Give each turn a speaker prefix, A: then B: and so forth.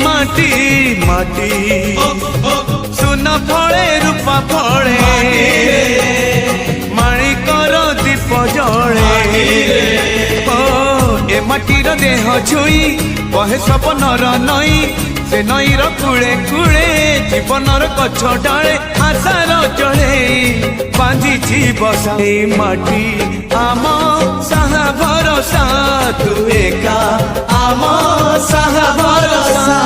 A: মাটি মাটি সুনা ফলে রূপা ফলে মাণিকর দীপ জলে এ মাটির দেহ ছুঁই বহে সপনর নই সে নইর কূলে কূলে জীবনর গছ ডালে আশার চলে বাঁধিছি বসা এই মাটি আম সাহা ভরসা তু একা আম সাহা ভরসা।